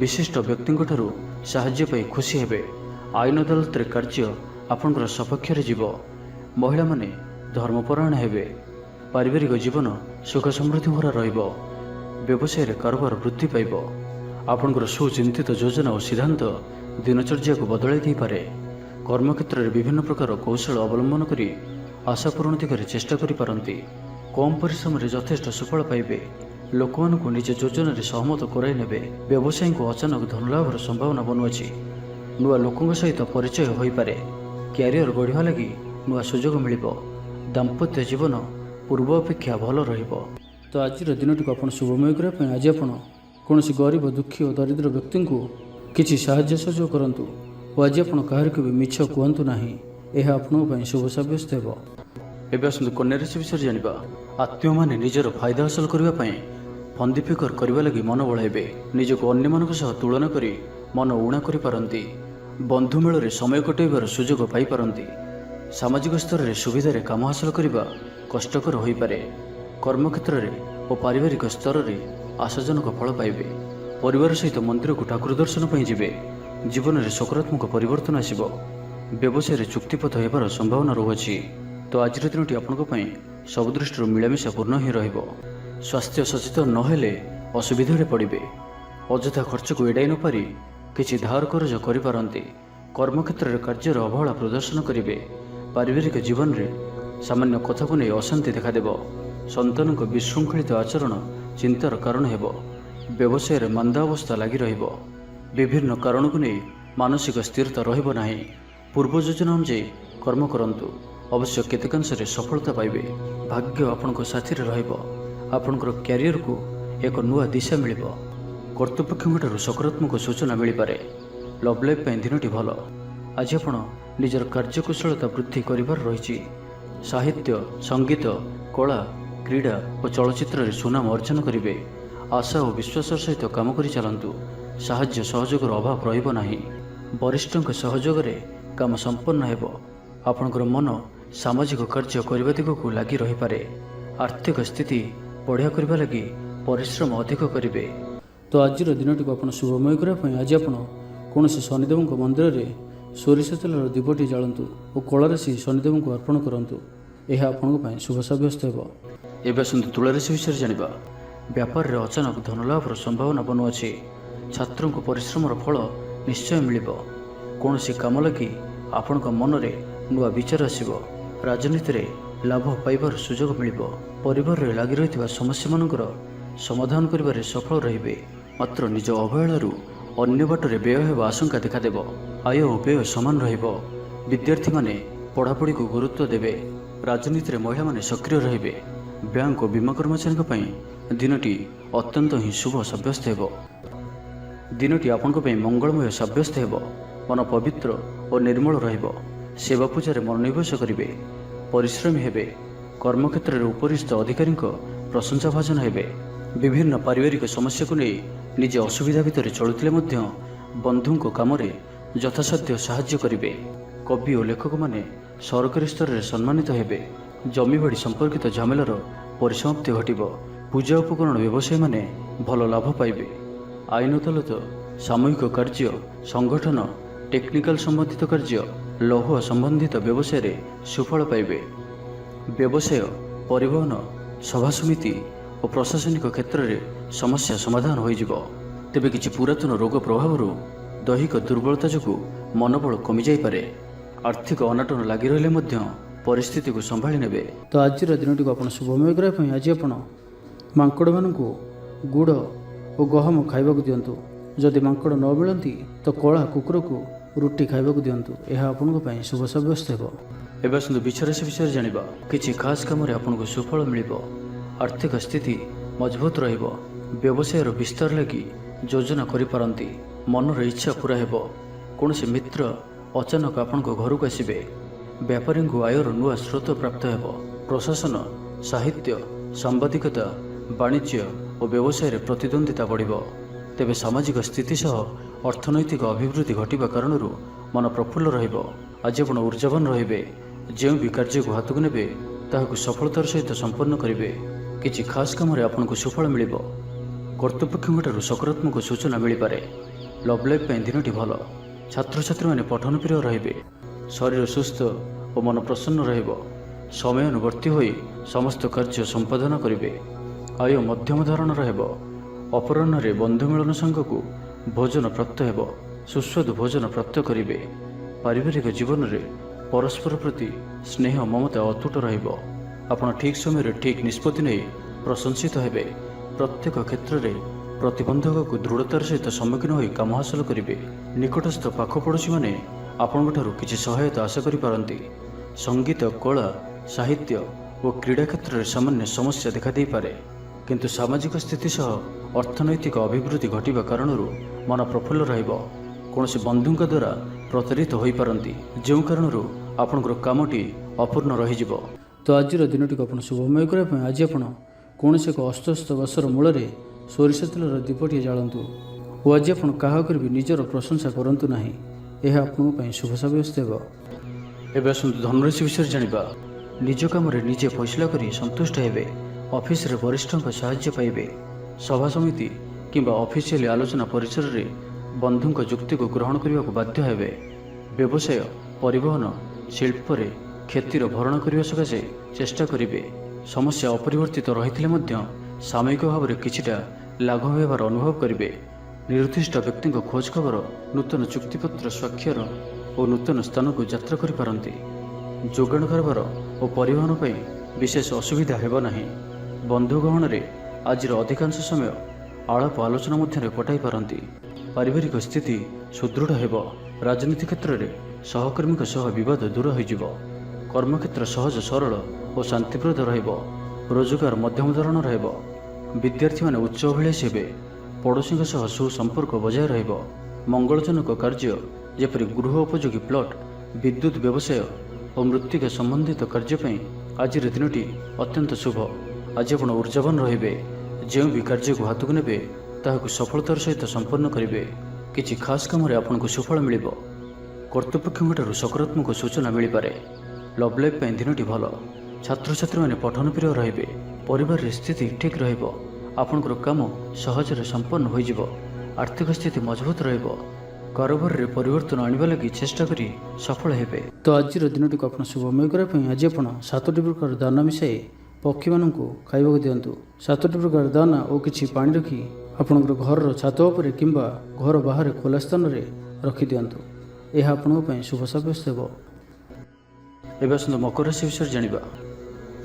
ବିଶିଷ୍ଟ ବ୍ୟକ୍ତିଙ୍କଠାରୁ ସାହାଯ୍ୟ ପାଇ ଖୁସି ହେବେ। ଆଇନ ଅଦାଲତରେ କାର୍ଯ୍ୟ ଆପଣଙ୍କର ସପକ୍ଷରେ ଯିବ। ମହିଳାମାନେ ଧର୍ମପରାୟଣ ହେବେ। ପାରିବାରିକ ଜୀବନ ସୁଖ ସମୃଦ୍ଧି ଭରା ରହିବ। ବ୍ୟବସାୟରେ କାରବାର ବୃଦ୍ଧି ପାଇବ। ଆପଣଙ୍କର ସୁଚିନ୍ତିତ ଯୋଜନା ଓ ସିଦ୍ଧାନ୍ତ ଦିନଚର୍ଯ୍ୟାକୁ ବଦଳାଇ ଦେଇପାରେ। କର୍ମକ୍ଷେତ୍ରରେ ବିଭିନ୍ନ ପ୍ରକାର କୌଶଳ ଅବଲମ୍ବନ କରି ଆଶା ପୂରଣ ଦିଗରେ ଚେଷ୍ଟା କରିପାରନ୍ତି। କମ୍ ପରିଶ୍ରମରେ ଯଥେଷ୍ଟ ସୁଫଳ ପାଇବେ। ଲୋକମାନଙ୍କୁ ନିଜ ଯୋଜନାରେ ସହମତ କରାଇ ନେବେ। ବ୍ୟବସାୟୀଙ୍କୁ ଅଚାନକ ଧନଲାଭର ସମ୍ଭାବନା ବନୁଅଛି। ନୂଆ ଲୋକଙ୍କ ସହିତ ପରିଚୟ ହୋଇପାରେ। କ୍ୟାରିୟର ଗଢ଼ିବା ଲାଗି ନୂଆ ସୁଯୋଗ ମିଳିବ। ଦାମ୍ପତ୍ୟ ଜୀବନ ପୂର୍ବ ଅପେକ୍ଷା ଭଲ ରହିବ। ତ ଆଜିର ଦିନଟିକୁ ଆପଣ ଶୁଭମୟ କରିବା ପାଇଁ ଆଜି ଆପଣ କୌଣସି ଗରିବ, ଦୁଃଖୀ ଓ ଦରିଦ୍ର ବ୍ୟକ୍ତିଙ୍କୁ କିଛି ସାହାଯ୍ୟ ସହଯୋଗ କରନ୍ତୁ ଓ ଆଜି ଆପଣ କାହାରିକୁ ବି ମିଛ କୁହନ୍ତୁ ନାହିଁ। ଏହା ଆପଣଙ୍କ ପାଇଁ ଶୁଭ ସାବ୍ୟସ୍ତ ହେବ। ଏବେ ଆସନ୍ତୁ କନ୍ୟା ରାଶି ବିଷୟରେ ଜାଣିବା। ଆତ୍ମୀୟମାନେ ନିଜର ଫାଇଦା ହାସଲ କରିବା ପାଇଁ ଫନ୍ଦି ଫିକର କରିବା ଲାଗି ମନ ବଳାଇବେ। ନିଜକୁ ଅନ୍ୟମାନଙ୍କ ସହ ତୁଳନା କରି ମନ ଊଣା କରିପାରନ୍ତି। ବନ୍ଧୁ ମେଳରେ ସମୟ କଟାଇବାର ସୁଯୋଗ ପାଇପାରନ୍ତି। ସାମାଜିକ ସ୍ତରରେ ସୁବିଧାରେ କାମ ହାସଲ କରିବା କଷ୍ଟକର ହୋଇପାରେ। କର୍ମକ୍ଷେତ୍ରରେ ଓ ପାରିବାରିକ ସ୍ତରରେ ଆଶାଜନକ ଫଳ ପାଇବେ। ପରିବାର ସହିତ ମନ୍ଦିରକୁ ଠାକୁର ଦର୍ଶନ ପାଇଁ ଯିବେ। ଜୀବନରେ ସକାରାତ୍ମକ ପରିବର୍ତ୍ତନ ଆସିବ। ବ୍ୟବସାୟରେ ଚୁକ୍ତିପଥ ହେବାର ସମ୍ଭାବନା ରହୁଅଛି। ତ ଆଜିର ଦିନଟି ଆପଣଙ୍କ ପାଇଁ ସବୁ ଦୃଷ୍ଟିରୁ ମିଳାମିଶା ପୂର୍ଣ୍ଣ ହିଁ ରହିବ। ସ୍ୱାସ୍ଥ୍ୟ ସଚେତନ ନହେଲେ ଅସୁବିଧାରେ ପଡ଼ିବେ। ଅଯଥା ଖର୍ଚ୍ଚକୁ ଏଡ଼ାଇ ନପାରି କିଛି ଧାର କରଜ କରିପାରନ୍ତି। କର୍ମକ୍ଷେତ୍ରରେ କାର୍ଯ୍ୟର ଅବହେଳା ପ୍ରଦର୍ଶନ କରିବେ। ପାରିବାରିକ ଜୀବନରେ ସାମାନ୍ୟ କଥାକୁ ନେଇ ଅଶାନ୍ତି ଦେଖାଦେବ। ସନ୍ତାନଙ୍କ ବିଶୃଙ୍ଖଳିତ ଆଚରଣ ଚିନ୍ତାର କାରଣ ହେବ। ବ୍ୟବସାୟରେ ମାନ୍ଦା ଅବସ୍ଥା ଲାଗି ରହିବ। ବିଭିନ୍ନ କାରଣକୁ ନେଇ ମାନସିକ ସ୍ଥିରତା ରହିବ ନାହିଁ। ପୂର୍ବ ଯୋଜନା ଅନୁଯାୟୀ କର୍ମ କରନ୍ତୁ। ଅବଶ୍ୟ କେତେକାଂଶରେ ସଫଳତା ପାଇବେ। ଭାଗ୍ୟ ଆପଣଙ୍କ ସାଥିରେ ରହିବ। ଆପଣଙ୍କର କ୍ୟାରିୟରକୁ ଏକ ନୂଆ ଦିଶା ମିଳିବ। କର୍ତ୍ତୃପକ୍ଷଙ୍କଠାରୁ ସକାରାତ୍ମକ ସୂଚନା ମିଳିପାରେ। ଲଭ୍ ଲାଇଫ୍ ପାଇଁ ଦିନଟି ଭଲ। ଆଜି ଆପଣ ନିଜର କାର୍ଯ୍ୟକୁଶଳତା ବୃଦ୍ଧି କରିବାର ରହିଛି। ସାହିତ୍ୟ, ସଙ୍ଗୀତ, କଳା, କ୍ରୀଡ଼ା ଓ ଚଳଚ୍ଚିତ୍ରରେ ସୁନାମ ଅର୍ଜନ କରିବେ। ଆଶା ଓ ବିଶ୍ୱାସର ସହିତ କାମ କରି ଚାଲନ୍ତୁ। ସାହାଯ୍ୟ ସହଯୋଗର ଅଭାବ ରହିବ ନାହିଁ। ବରିଷ୍ଠଙ୍କ ସହଯୋଗରେ କାମ ସମ୍ପନ୍ନ ହେବ। ଆପଣଙ୍କର ମନ ସାମାଜିକ କାର୍ଯ୍ୟ କରିବା ଦିଗକୁ ଲାଗି ରହିପାରେ। ଆର୍ଥିକ ସ୍ଥିତି ବଢ଼ିଆ କରିବା ଲାଗି ପରିଶ୍ରମ ଅଧିକ କରିବେ। ତ ଆଜିର ଦିନଟିକୁ ଆପଣ ଶୁଭମୟ କରିବା ପାଇଁ ଆଜି ଆପଣ କୌଣସି ଶନିଦେବଙ୍କ ମନ୍ଦିରରେ ସୋରିଷ ତେଲର ଦୀପଟି ଜାଳନ୍ତୁ ଓ କଳାରାଶି ଶନିଦେବଙ୍କୁ ଅର୍ପଣ କରନ୍ତୁ। ଏହା ଆପଣଙ୍କ ପାଇଁ ଶୁଭ ସାବ୍ୟସ୍ତ ହେବ। ଏବେ ଆସନ୍ତୁ ତୁଳାରାଶି ବିଷୟରେ ଜାଣିବା। ବ୍ୟାପାରରେ ଅଚାନକ ଧନଲାଭର ସମ୍ଭାବନା ବନୁଅଛି। ଛାତ୍ରଙ୍କୁ ପରିଶ୍ରମର ଫଳ ନିଶ୍ଚୟ ମିଳିବ। କୌଣସି କାମ ଲାଗି ଆପଣଙ୍କ ମନରେ ନୂଆ ବିଚାର ଆସିବ। ରାଜନୀତିରେ ଲାଭ ପାଇବାର ସୁଯୋଗ ମିଳିବ। ପରିବାରରେ ଲାଗି ରହିଥିବା ସମସ୍ୟାମାନଙ୍କର ସମାଧାନ କରିବାରେ ସଫଳ ରହିବେ। ମାତ୍ର ନିଜ ଅବହେଳାରୁ ଅନ୍ୟ ବାଟରେ ବ୍ୟୟ ହେବା ଆଶଙ୍କା ଦେଖାଦେବ। ଆୟ ଓ ବ୍ୟୟ ସମାନ ରହିବ। ବିଦ୍ୟାର୍ଥୀମାନେ ପଢ଼ାପଢ଼ିକୁ ଗୁରୁତ୍ୱ ଦେବେ। ରାଜନୀତିରେ ମହିଳାମାନେ ସକ୍ରିୟ ରହିବେ। ବ୍ୟାଙ୍କ ଓ ବୀମା କର୍ମଚାରୀଙ୍କ ପାଇଁ ଦିନଟି ଅତ୍ୟନ୍ତ ହିଁ ଶୁଭ ସାବ୍ୟସ୍ତ ହେବ। ଦିନଟି ଆପଣଙ୍କ ପାଇଁ ମଙ୍ଗଳମୟ ସାବ୍ୟସ୍ତ ହେବ। ମନ ପବିତ୍ର ଓ ନିର୍ମଳ ରହିବ। ସେବା ପୂଜାରେ ମନୋନିବେଶ କରିବେ। ପରିଶ୍ରମୀ ହେବେ। କର୍ମକ୍ଷେତ୍ରରେ ଉପରିସ୍ଥ ଅଧିକାରୀଙ୍କ ପ୍ରଶଂସା ଭାଜନ ହେବେ। ବିଭିନ୍ନ ପାରିବାରିକ ସମସ୍ୟାକୁ ନେଇ ନିଜେ ଅସୁବିଧା ଭିତରେ ଚଳୁଥିଲେ ମଧ୍ୟ ବନ୍ଧୁଙ୍କ କାମରେ ଯଥାସାଧ୍ୟ ସାହାଯ୍ୟ କରିବେ। କବି ଓ ଲେଖକମାନେ ସରକାରୀ ସ୍ତରରେ ସମ୍ମାନିତ ହେବେ। ଜମିବାଡ଼ି ସମ୍ପର୍କିତ ଝାମେଲାର ପରିସମାପ୍ତି ଘଟିବ। ପୂଜା ଉପକରଣ ବ୍ୟବସାୟୀମାନେ ଭଲ ଲାଭ ପାଇବେ। ଆଇନ ଅଦାଲତ, ସାମୂହିକ କାର୍ଯ୍ୟ, ସଂଗଠନ, ଟେକ୍ନିକାଲ ସମ୍ବନ୍ଧିତ କାର୍ଯ୍ୟ ଲୌହ ସମ୍ବନ୍ଧିତ ବ୍ୟବସାୟରେ ସୁଫଳ ପାଇବେ। ବ୍ୟବସାୟ, ପରିବହନ, ସଭାସମିତି ଓ ପ୍ରଶାସନିକ କ୍ଷେତ୍ରରେ ସମସ୍ୟା ସମାଧାନ ହୋଇଯିବ। ତେବେ କିଛି ପୁରାତନ ରୋଗ ପ୍ରଭାବରୁ ଦୈହିକ ଦୁର୍ବଳତା ଯୋଗୁଁ ମନୋବଳ କମିଯାଇପାରେ। ଆର୍ଥିକ ଅନାଟନ ଲାଗି ରହିଲେ ମଧ୍ୟ ପରିସ୍ଥିତିକୁ ସମ୍ଭାଳି ନେବେ। ତ ଆଜିର ଦିନଟିକୁ ଆପଣ ଶୁଭମୟ କରିବା ପାଇଁ ଆଜି ଆପଣ ମାଙ୍କଡ଼ମାନଙ୍କୁ ଗୁଡ଼ ଓ ଗହମ ଖାଇବାକୁ ଦିଅନ୍ତୁ। ଯଦି ମାଙ୍କଡ଼ ନ ମିଳନ୍ତି ତ କଳା କୁକୁରକୁ ରୁଟି ଖାଇବାକୁ ଦିଅନ୍ତୁ। ଏହା ଆପଣଙ୍କ ପାଇଁ ଶୁଭ ସାବ୍ୟସ୍ତ ହେବ। ଏବେ ଆସନ୍ତୁ ବିଛରାଶି ବିଷୟରେ ଜାଣିବା। କିଛି ଖାସ୍ କାମରେ ଆପଣଙ୍କୁ ସୁଫଳ ମିଳିବ। ଆର୍ଥିକ ସ୍ଥିତି ମଜବୁତ ରହିବ। ବ୍ୟବସାୟର ବିସ୍ତାର ଲାଗି ଯୋଜନା କରିପାରନ୍ତି। ମନର ଇଚ୍ଛା ପୂରା ହେବ। କୌଣସି ମିତ୍ର ଅଚାନକ ଆପଣଙ୍କ ଘରକୁ ଆସିବେ। ବେପାରୀଙ୍କୁ ଆୟର ନୂଆ ସ୍ରୋତ ପ୍ରାପ୍ତ ହେବ। ପ୍ରଶାସନ, ସାହିତ୍ୟ, ସାମ୍ବାଦିକତା, ବାଣିଜ୍ୟ ଓ ବ୍ୟବସାୟରେ ପ୍ରତିଦ୍ୱନ୍ଦ୍ୱିତା ବଢ଼ିବ। ତେବେ ସାମାଜିକ ସ୍ଥିତି ସହ ଅର୍ଥନୈତିକ ଅଭିବୃଦ୍ଧି ଘଟିବା କାରଣରୁ ମନ ପ୍ରଫୁଲ୍ଲ ରହିବ। ଆଜି ଆପଣ ଉର୍ଜାବାନ ରହିବେ। ଯେଉଁ ବି କାର୍ଯ୍ୟକୁ ହାତକୁ ନେବେ ତାହାକୁ ସଫଳତାର ସହିତ ସମ୍ପନ୍ନ କରିବେ। କିଛି ଖାସ୍ କାମରେ ଆପଣଙ୍କୁ ସୁଫଳ ମିଳିବ। କର୍ତ୍ତୃପକ୍ଷଙ୍କଠାରୁ ସକାରାତ୍ମକ ସୂଚନା ମିଳିପାରେ। ଲଭ୍ ଲାଇଫ୍ ପାଇଁ ଦିନଟି ଭଲ। ଛାତ୍ରଛାତ୍ରୀମାନେ ପଠନ ପ୍ରିୟ ରହିବେ। ଶରୀର ସୁସ୍ଥ ଓ ମନ ପ୍ରସନ୍ନ ରହିବ। ସମୟାନୁବର୍ତ୍ତୀ ହୋଇ ସମସ୍ତ କାର୍ଯ୍ୟ ସମ୍ପାଦନ କରିବେ। ଆୟ ମଧ୍ୟମ ଧରଣର ହେବ। ଅପରାହ୍ନରେ ବନ୍ଧୁ ମିଳନ ସାଙ୍ଗକୁ ଭୋଜନ ପ୍ରାପ୍ତ ହେବ। ସୁସ୍ୱାଦୁ ଭୋଜନ ପ୍ରାପ୍ତ କରିବେ। ପାରିବାରିକ ଜୀବନରେ ପରସ୍ପର ପ୍ରତି ସ୍ନେହ ମମତା ଅତୁଟ ରହିବ। ଆପଣ ଠିକ୍ ସମୟରେ ଠିକ୍ ନିଷ୍ପତ୍ତି ନେଇ ପ୍ରଶଂସିତ ହେବେ। ପ୍ରତ୍ୟେକ କ୍ଷେତ୍ରରେ ପ୍ରତିବନ୍ଧକକୁ ଦୃଢ଼ତାର ସହିତ ସମ୍ମୁଖୀନ ହୋଇ କାମ ହାସଲ କରିବେ। ନିକଟସ୍ଥ ପାଖ ପଡ଼ୋଶୀମାନେ ଆପଣଙ୍କଠାରୁ କିଛି ସହାୟତା ଆଶା କରିପାରନ୍ତି। ସଙ୍ଗୀତ, କଳା, ସାହିତ୍ୟ ଓ କ୍ରୀଡ଼ା କ୍ଷେତ୍ରରେ ସାମାନ୍ୟ ସମସ୍ୟା ଦେଖାଦେଇପାରେ। କିନ୍ତୁ ସାମାଜିକ ସ୍ଥିତି ସହ ଅର୍ଥନୈତିକ ଅଭିବୃଦ୍ଧି ଘଟିବା କାରଣରୁ ମନ ପ୍ରଫୁଲ୍ଲ ରହିବ। କୌଣସି ବନ୍ଧୁଙ୍କ ଦ୍ୱାରା ପ୍ରତାରିତ ହୋଇପାରନ୍ତି, ଯେଉଁ କାରଣରୁ ଆପଣଙ୍କର କାମଟି ଅପୂର୍ଣ୍ଣ ରହିଯିବ। ତ ଆଜିର ଦିନଟିକୁ ଆପଣ ଶୁଭମୟ କରିବା ପାଇଁ ଆଜି ଆପଣ କୌଣସି ଏକ ଅସ୍ତସ୍ତ ଗଛର ମୂଳରେ ସୋରିଷ ତେଲର ଦୀପଟିଏ ଜାଳନ୍ତୁ ଓ ଆଜି ଆପଣ କାହା ଉପରେ ବି ନିଜର ପ୍ରଶଂସା କରନ୍ତୁ ନାହିଁ। ଏହା ଆପଣଙ୍କ ପାଇଁ ଶୁଭ ସାବ୍ୟସ୍ତ ହେବ। ଏବେ ଆସନ୍ତୁ ଧନରାଶି ବିଷୟରେ ଜାଣିବା। ନିଜ କାମରେ ନିଜେ ଫଇସଲା କରି ସନ୍ତୁଷ୍ଟ ହେବେ। ଅଫିସରେ ବରିଷ୍ଠଙ୍କ ସାହାଯ୍ୟ ପାଇବେ। ସଭା ସମିତି କିମ୍ବା ଅଫିସିଆଲି ଆଲୋଚନା ପରିସରରେ ବନ୍ଧୁଙ୍କ ଯୁକ୍ତିକୁ ଗ୍ରହଣ କରିବାକୁ ବାଧ୍ୟ ହେବେ। ବ୍ୟବସାୟ, ପରିବହନ, ଶିଳ୍ପରେ କ୍ଷତିର ଭରଣ କରିବା ସକାଶେ ଚେଷ୍ଟା କରିବେ। ସମସ୍ୟା ଅପରିବର୍ତ୍ତିତ ରହିଥିଲେ ମଧ୍ୟ ସାମୟିକ ଭାବରେ କିଛିଟା ଲାଘବ ହେବାର ଅନୁଭବ କରିବେ। ନିର୍ଦ୍ଦିଷ୍ଟ ବ୍ୟକ୍ତିଙ୍କ ଖୋଜ ଖବର, ନୂତନ ଚୁକ୍ତିପତ୍ର ସ୍ୱାକ୍ଷର ଓ ନୂତନ ସ୍ଥାନକୁ ଯାତ୍ରା କରିପାରନ୍ତି। ଯୋଗାଣ କାରବାର ଓ ପରିବହନ ପାଇଁ ବିଶେଷ ଅସୁବିଧା ହେବ ନାହିଁ। ବନ୍ଧୁ ଗହଣରେ ଆଜିର ଅଧିକାଂଶ ସମୟ ଆଳାପ ଆଲୋଚନା ମଧ୍ୟରେ କଟାଇ ପାରନ୍ତି। ପାରିବାରିକ ସ୍ଥିତି ସୁଦୃଢ଼ ହେବ। ରାଜନୀତି କ୍ଷେତ୍ରରେ ସହକର୍ମୀଙ୍କ ସହ ବିବାଦ ଦୂର ହୋଇଯିବ। କର୍ମକ୍ଷେତ୍ର ସହଜ ସରଳ ଓ ଶାନ୍ତିପ୍ରଦ ରହିବ। ରୋଜଗାର ମଧ୍ୟମ ଧରଣର ହେବ। ବିଦ୍ୟାର୍ଥୀମାନେ ଉଚ୍ଚ ଅଭିଳାଷୀ ହେବେ। ପଡ଼ୋଶୀଙ୍କ ସହ ସୁସମ୍ପର୍କ ବଜାୟ ରହିବ। ମଙ୍ଗଳଜନକ କାର୍ଯ୍ୟ ଯେପରି ଗୃହ ଉପଯୋଗୀ ପ୍ଲଟ୍, ବିଦ୍ୟୁତ୍ ବ୍ୟବସାୟ ଓ ମୃତ୍ତିକା ସମ୍ବନ୍ଧିତ କାର୍ଯ୍ୟ ପାଇଁ ଆଜିର ଦିନଟି ଅତ୍ୟନ୍ତ ଶୁଭ। ଆଜି ଆପଣ ଉର୍ଜାବାନ ରହିବେ। ଯେଉଁ ବି କାର୍ଯ୍ୟକୁ ହାତକୁ ନେବେ ତାହାକୁ ସଫଳତାର ସହିତ ସମ୍ପନ୍ନ କରିବେ। କିଛି ଖାସ୍ କାମରେ ଆପଣଙ୍କୁ ସୁଫଳ ମିଳିବ। କର୍ତ୍ତୃପକ୍ଷଙ୍କଠାରୁ ସକାରାତ୍ମକ ସୂଚନା ମିଳିପାରେ। ଲଭ୍ ଲାଇଫ୍ ପାଇଁ ଦିନଟି ଭଲ। ଛାତ୍ରଛାତ୍ରୀମାନେ ପଠନ ପ୍ରିୟ ରହିବେ। ପରିବାରରେ ସ୍ଥିତି ଠିକ୍ ରହିବ। ଆପଣଙ୍କର କାମ ସହଜରେ ସମ୍ପନ୍ନ ହୋଇଯିବ। ଆର୍ଥିକ ସ୍ଥିତି ମଜବୁତ ରହିବ। କାରବାରରେ ପରିବର୍ତ୍ତନ ଆଣିବା ଲାଗି ଚେଷ୍ଟା କରି ସଫଳ ହେବେ। ତ ଆଜିର ଦିନଟିକୁ ଆପଣ ଶୁଭମୟ କରିବା ପାଇଁ ଆଜି ଆପଣ 7ଟି ପ୍ରକାର ଦାନା ମିଶାଇ ପକ୍ଷୀମାନଙ୍କୁ ଖାଇବାକୁ ଦିଅନ୍ତୁ। 7ଟି ପ୍ରକାର ଦାନା ଓ କିଛି ପାଣି ରଖି ଆପଣଙ୍କର ଘରର ଛାତ ଉପରେ କିମ୍ବା ଘର ବାହାରେ ଖୋଲା ସ୍ଥାନରେ ରଖିଦିଅନ୍ତୁ। ଏହା ଆପଣଙ୍କ ପାଇଁ ଶୁଭ ସାବ୍ୟସ୍ତ ହେବ। ଏବେ ଆସନ୍ତୁ ମକର ରାଶି ବିଷୟରେ ଜାଣିବା।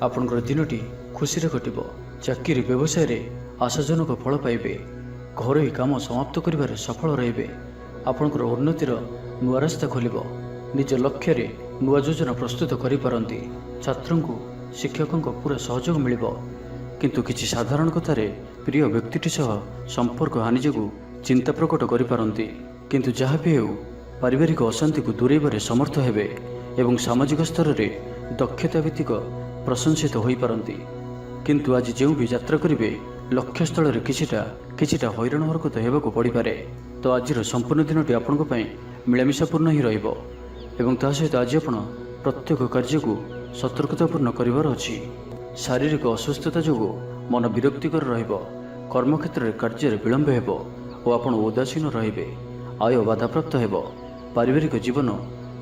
ଆପଣଙ୍କର ଦିନଟି ଖୁସିରେ କଟିବ। ଚାକିରି ବ୍ୟବସାୟରେ ଆଶାଜନକ ଫଳ ପାଇବେ। ଘରୋଇ କାମ ସମାପ୍ତ କରିବାରେ ସଫଳ ରହିବେ। ଆପଣଙ୍କର ଉନ୍ନତିର ନୂଆ ରାସ୍ତା ଖୋଲିବ। ନିଜ ଲକ୍ଷ୍ୟରେ ନୂଆ ଯୋଜନା ପ୍ରସ୍ତୁତ କରିପାରନ୍ତି। ଛାତ୍ରଙ୍କୁ ଶିକ୍ଷକଙ୍କ ପୁରା ସହଯୋଗ ମିଳିବ। କିନ୍ତୁ କିଛି ସାଧାରଣ କଥାରେ ପ୍ରିୟ ବ୍ୟକ୍ତିଟି ସହ ସମ୍ପର୍କ ହାନି ଯୋଗୁଁ ଚିନ୍ତା ପ୍ରକଟ କରିପାରନ୍ତି। କିନ୍ତୁ ଯାହା ବି ହେଉ ପାରିବାରିକ ଅଶାନ୍ତିକୁ ଦୂରେଇବାରେ ସମର୍ଥ ହେବେ ଏବଂ ସାମାଜିକ ସ୍ତରରେ ଦକ୍ଷତା ଭିତ୍ତିକ ପ୍ରଶଂସିତ ହୋଇପାରନ୍ତି। କିନ୍ତୁ ଆଜି ଯେଉଁ ବି ଯାତ୍ରା କରିବେ ଲକ୍ଷ୍ୟସ୍ଥଳରେ କିଛିଟା ହଇରାଣ ହରକତ ହେବାକୁ ପଡ଼ିପାରେ। ତ ଆଜିର ସମ୍ପୂର୍ଣ୍ଣ ଦିନଟି ଆପଣଙ୍କ ପାଇଁ ମିଳାମିଶାପୂର୍ଣ୍ଣ ହିଁ ରହିବ ଏବଂ ତା ସହିତ ଆଜି ଆପଣ ପ୍ରତ୍ୟେକ କାର୍ଯ୍ୟକୁ ସତର୍କତାପୂର୍ଣ୍ଣ କରିବାର ଅଛି। ଶାରୀରିକ ଅସୁସ୍ଥତା ଯୋଗୁଁ ମନ ବିରକ୍ତିକର ରହିବ। କର୍ମକ୍ଷେତ୍ରରେ କାର୍ଯ୍ୟରେ ବିଳମ୍ବ ହେବ ଓ ଆପଣ ଉଦାସୀନ ରହିବେ। ଆୟ ବାଧାପ୍ରାପ୍ତ ହେବ। ପାରିବାରିକ ଜୀବନ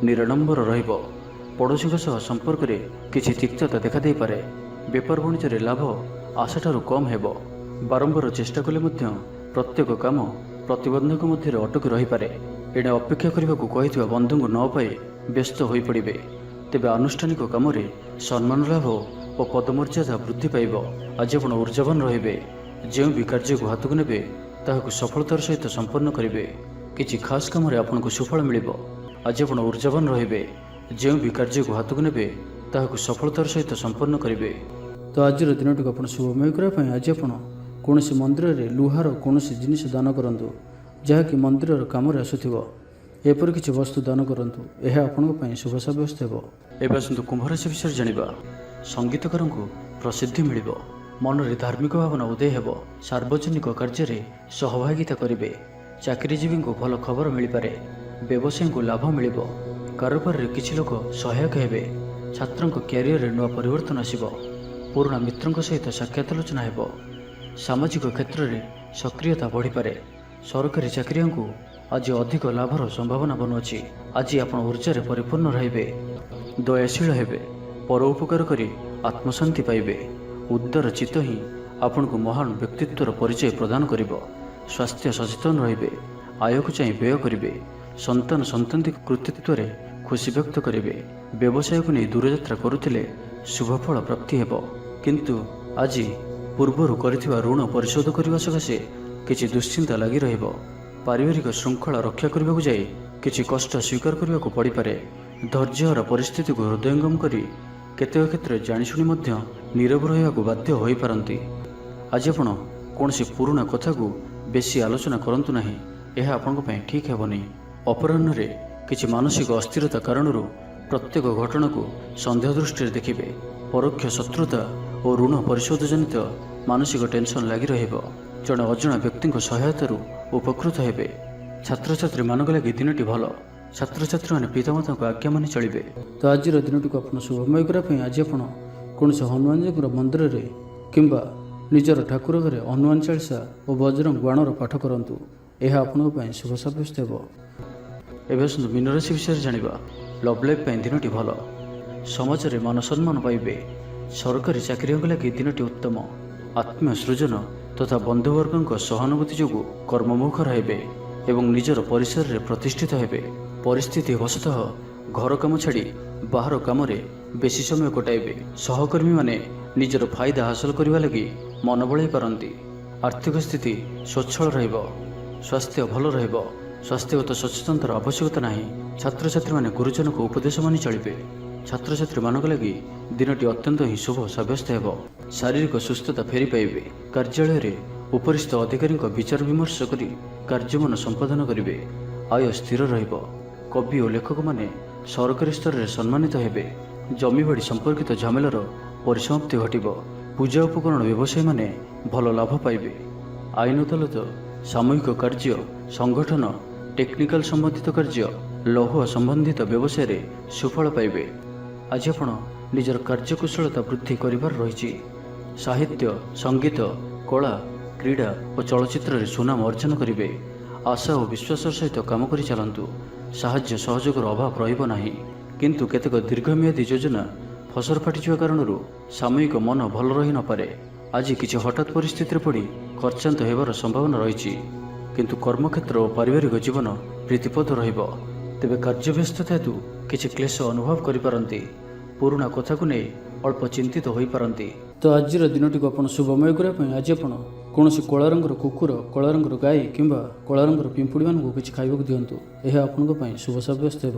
ନିରାଡମ୍ବର ରହିବ। ପଡ଼ୋଶୀଙ୍କ ସହ ସମ୍ପର୍କରେ କିଛି ତିକ୍ତତା ଦେଖାଦେଇପାରେ। ବେପାର ବାଣିଜ୍ୟରେ ଲାଭ ଆଶାଠାରୁ କମ୍ ହେବ। ବାରମ୍ବାର ଚେଷ୍ଟା କଲେ ମଧ୍ୟ ପ୍ରତ୍ୟେକ କାମ ପ୍ରତିବନ୍ଧକ ମଧ୍ୟରେ ଅଟକି ରହିପାରେ। ଏଣେ ଅପେକ୍ଷା କରିବାକୁ କହିଥିବା ବନ୍ଧୁଙ୍କୁ ନ ପାଇ ବ୍ୟସ୍ତ ହୋଇପଡ଼ିବେ। ତେବେ ଆନୁଷ୍ଠାନିକ କାମରେ ସମ୍ମାନ ଲାଭ ଓ ପଦମର୍ଯ୍ୟାଦା ବୃଦ୍ଧି ପାଇବ। ଆଜି ଆପଣ ଊର୍ଜାବାନ ରହିବେ। ଯେଉଁ ବି କାର୍ଯ୍ୟକୁ ହାତକୁ ନେବେ ତାହାକୁ ସଫଳତାର ସହିତ ସମ୍ପନ୍ନ କରିବେ। କିଛି ଖାସ୍ କାମରେ ଆପଣଙ୍କୁ ସୁଫଳ ମିଳିବ। ଆଜି ଆପଣ ଊର୍ଜାବାନ ରହିବେ। ଯେଉଁ ବି କାର୍ଯ୍ୟକୁ ହାତକୁ ନେବେ ତାହାକୁ ସଫଳତାର ସହିତ ସମ୍ପନ୍ନ କରିବେ। ତ ଆଜିର ଦିନଟିକୁ ଆପଣ ଶୁଭମୟ କରିବା ପାଇଁ ଆଜି ଆପଣ କୌଣସି ମନ୍ଦିରରେ ଲୁହାର କୌଣସି ଜିନିଷ ଦାନ କରନ୍ତୁ, ଯାହାକି ମନ୍ଦିରର କାମରେ ଆସୁଥିବ। ଏପରି କିଛି ବସ୍ତୁ ଦାନ କରନ୍ତୁ, ଏହା ଆପଣଙ୍କ ପାଇଁ ଶୁଭ ସାବ୍ୟସ୍ତ ହେବ। ଏବେ ଆସନ୍ତୁ କୁମ୍ଭ ରାଶି ବିଷୟରେ ଜାଣିବା। ସଙ୍ଗୀତକାରଙ୍କୁ ପ୍ରସିଦ୍ଧି ମିଳିବ। ମନରେ ଧାର୍ମିକ ଭାବନା ଉଦୟ ହେବ। ସାର୍ବଜନିକ କାର୍ଯ୍ୟରେ ସହଭାଗିତା କରିବେ। ଚାକିରିଜୀବୀଙ୍କୁ ଭଲ ଖବର ମିଳିପାରେ। ବ୍ୟବସାୟୀଙ୍କୁ ଲାଭ ମିଳିବ। କାରୋବାରରେ କିଛି ଲୋକ ସହାୟକ ହେବେ। ଛାତ୍ରଙ୍କ କ୍ୟାରିୟରରେ ନୂଆ ପରିବର୍ତ୍ତନ ଆସିବ। ପୁରୁଣା ମିତ୍ରଙ୍କ ସହିତ ସାକ୍ଷାତ ଆଲୋଚନା ହେବ। ସାମାଜିକ କ୍ଷେତ୍ରରେ ସକ୍ରିୟତା ବଢ଼ିପାରେ। ସରକାରୀ ଚାକିରିଆଙ୍କୁ ଆଜି ଅଧିକ ଲାଭର ସମ୍ଭାବନା ବନୁଅଛି। ଆଜି ଆପଣ ଊର୍ଜାରେ ପରିପୂର୍ଣ୍ଣ ରହିବେ। ଦୟାଶୀଳ ହେବେ। ପର ଉପକାର କରି ଆତ୍ମଶାନ୍ତି ପାଇବେ। ଉଦାର ଚିତ୍ତ ହିଁ ଆପଣଙ୍କୁ ମହାନ ବ୍ୟକ୍ତିତ୍ୱର ପରିଚୟ ପ୍ରଦାନ କରିବ। ସ୍ୱାସ୍ଥ୍ୟ ସଚେତନ ରହିବେ। ଆୟକୁ ଚାହିଁ ବ୍ୟୟ କରିବେ। ସନ୍ତାନୀ କୃତିତ୍ୱରେ ଖୁସି ବ୍ୟକ୍ତ କରିବେ। ବ୍ୟବସାୟକୁ ନେଇ ଦୂରଯାତ୍ରା କରୁଥିଲେ ଶୁଭଫଳ ପ୍ରାପ୍ତି ହେବ। କିନ୍ତୁ ଆଜି ପୂର୍ବରୁ କରିଥିବା ଋଣ ପରିଶୋଧ କରିବା ସକାଶେ କିଛି ଦୁଶ୍ଚିନ୍ତା ଲାଗି ରହିବ। ପାରିବାରିକ ଶୃଙ୍ଖଳା ରକ୍ଷା କରିବାକୁ ଯାଇ କିଛି କଷ୍ଟ ସ୍ୱୀକାର କରିବାକୁ ପଡ଼ିପାରେ। ଧୈର୍ଯ୍ୟହରା ପରିସ୍ଥିତିକୁ ହୃଦୟଙ୍ଗମ କରି କେତେକ କ୍ଷେତ୍ରରେ ଜାଣିଶୁଣି ମଧ୍ୟ ନୀରବ ରହିବାକୁ ବାଧ୍ୟ ହୋଇପାରନ୍ତି। ଆଜି ଆପଣ କୌଣସି ପୁରୁଣା କଥାକୁ ବେଶୀ ଆଲୋଚନା କରନ୍ତୁ ନାହିଁ। ଏହା ଆପଣଙ୍କ ପାଇଁ ଠିକ୍ ହେବନି। ଅପରାହ୍ନରେ କିଛି ମାନସିକ ଅସ୍ଥିରତା କାରଣରୁ ପ୍ରତ୍ୟେକ ଘଟଣାକୁ ସନ୍ଦେହ ଦୃଷ୍ଟିରେ ଦେଖିବେ। ପରୋକ୍ଷ ଶତ୍ରୁତା ଓ ଋଣ ପରିଶୋଧ ଜନିତ ମାନସିକ ଟେନସନ୍ ଲାଗି ରହିବ। ଜଣେ ଅଜଣା ବ୍ୟକ୍ତିଙ୍କ ସହାୟତାରୁ ଉପକୃତ ହେବେ। ଛାତ୍ରଛାତ୍ରୀମାନଙ୍କ ଲାଗି ଦିନଟି ଭଲ। ଛାତ୍ରଛାତ୍ରୀମାନେ ପିତାମାତାଙ୍କ ଆଜ୍ଞା ମାନି ଚଳିବେ। ତ ଆଜିର ଦିନଟିକୁ ଆପଣ ଶୁଭମୟ କରିବା ପାଇଁ ଆଜି ଆପଣ କୌଣସି ହନୁମାନଜୀଙ୍କର ମନ୍ଦିରରେ କିମ୍ବା ନିଜର ଠାକୁର ଘରେ ହନୁମାନ ଚାଳିଶା ଓ ବଜରଙ୍ଗ ବାଣର ପାଠ କରନ୍ତୁ। ଏହା ଆପଣଙ୍କ ପାଇଁ ଶୁଭ ସାବ୍ୟସ୍ତ ହେବ। ଏବେ ଆସନ୍ତୁ ମୀନ ରାଶି ବିଷୟରେ ଜାଣିବା। ଲଭ୍ ଲାଇଫ୍ ପାଇଁ ଦିନଟି ଭଲ। ସମାଜରେ ମାନ ସମ୍ମାନ ପାଇବେ। ସରକାରୀ ଚାକିରିଆଙ୍କ ଲାଗି ଦିନଟି ଉତ୍ତମ। ଆତ୍ମୀୟ ସୃଜନ ତଥା ବନ୍ଧୁବର୍ଗଙ୍କ ସହାନୁଭୂତି ଯୋଗୁଁ କର୍ମମୁଖର ହେବେ ଏବଂ ନିଜର ପରିସରରେ ପ୍ରତିଷ୍ଠିତ ହେବେ। ପରିସ୍ଥିତି ବଶତଃ ଘର କାମ ଛାଡ଼ି ବାହାର କାମରେ ବେଶୀ ସମୟ କଟାଇବେ। ସହକର୍ମୀମାନେ ନିଜର ଫାଇଦା ହାସଲ କରିବା ଲାଗି ମନ ବଳାଇ ପାରନ୍ତି। ଆର୍ଥିକ ସ୍ଥିତି ସ୍ୱଚ୍ଛଳ ରହିବ। ସ୍ୱାସ୍ଥ୍ୟ ଭଲ ରହିବ। ସ୍ୱାସ୍ଥ୍ୟଗତ ସଚେତନତାର ଆବଶ୍ୟକତା ନାହିଁ। ଛାତ୍ରଛାତ୍ରୀମାନେ ଗୁରୁଜନଙ୍କ ଉପଦେଶ ମାନି ଚଳିବେ। ଛାତ୍ରଛାତ୍ରୀମାନଙ୍କ ଲାଗି ଦିନଟି ଅତ୍ୟନ୍ତ ହିଁ ଶୁଭ ସାବ୍ୟସ୍ତ ହେବ। ଶାରୀରିକ ସୁସ୍ଥତା ଫେରି ପାଇବେ। କାର୍ଯ୍ୟାଳୟରେ ଉପରିସ୍ଥ ଅଧିକାରୀଙ୍କ ବିଚାର ବିମର୍ଶ କରି କାର୍ଯ୍ୟମାନ ସମ୍ପାଦନ କରିବେ। ଆୟ ସ୍ଥିର ରହିବ। କବି ଓ ଲେଖକମାନେ ସରକାରୀ ସ୍ତରରେ ସମ୍ମାନିତ ହେବେ। ଜମିବାଡ଼ି ସମ୍ପର୍କିତ ଝାମେଲାର ପରିସମାପ୍ତି ଘଟିବ। ପୂଜା ଉପକରଣ ବ୍ୟବସାୟୀମାନେ ଭଲ ଲାଭ ପାଇବେ। ଆଇନ ଅଦାଲତ, ସାମୂହିକ କାର୍ଯ୍ୟ, ସଂଗଠନ, ଟେକ୍ନିକାଲ ସମ୍ବନ୍ଧିତ କାର୍ଯ୍ୟ, ଲୌହ ସମ୍ବନ୍ଧିତ ବ୍ୟବସାୟରେ ସୁଫଳ ପାଇବେ। ଆଜି ଆପଣ ନିଜର କାର୍ଯ୍ୟକୁଶଳତା ବୃଦ୍ଧି କରିବାର ରହିଛି। ସାହିତ୍ୟ, ସଙ୍ଗୀତ, କଳା, କ୍ରୀଡ଼ା ଓ ଚଳଚ୍ଚିତ୍ରରେ ସୁନାମ ଅର୍ଜନ କରିବେ। ଆଶା ଓ ବିଶ୍ୱାସର ସହିତ କାମ କରି ଚାଲନ୍ତୁ। ସାହାଯ୍ୟ ସହଯୋଗର ଅଭାବ ରହିବ ନାହିଁ। କିନ୍ତୁ କେତେକ ଦୀର୍ଘମିଆଦୀ ଯୋଜନା ଫସର ଫାଟିଯିବା କାରଣରୁ ସାମୟିକ ମନ ଭଲ ରହିନପାରେ। ଆଜି କିଛି ହଠାତ୍ ପରିସ୍ଥିତିରେ ପଡ଼ି ଖର୍ଚ୍ଚାନ୍ତ ହେବାର ସମ୍ଭାବନା ରହିଛି। କିନ୍ତୁ କର୍ମକ୍ଷେତ୍ର ଓ ପାରିବାରିକ ଜୀବନ ପ୍ରୀତିପଦ ରହିବ। ତେବେ କାର୍ଯ୍ୟବ୍ୟସ୍ତତା ହେତୁ କିଛି କ୍ଲେଶ ଅନୁଭବ କରିପାରନ୍ତି। ପୁରୁଣା କଥାକୁ ନେଇ ଅଳ୍ପ ଚିନ୍ତିତ ହୋଇପାରନ୍ତି। ତ ଆଜିର ଦିନଟିକୁ ଆପଣ ଶୁଭମୟ କରିବା ପାଇଁ ଆଜି ଆପଣ କୌଣସି କଳା ରଙ୍ଗର କୁକୁର, କଳା ରଙ୍ଗର ଗାଈ କିମ୍ବା କଳା ରଙ୍ଗର ପିମ୍ପୁଡ଼ିମାନଙ୍କୁ କିଛି ଖାଇବାକୁ ଦିଅନ୍ତୁ। ଏହା ଆପଣଙ୍କ ପାଇଁ ଶୁଭ ସାବ୍ୟସ୍ତ ହେବ।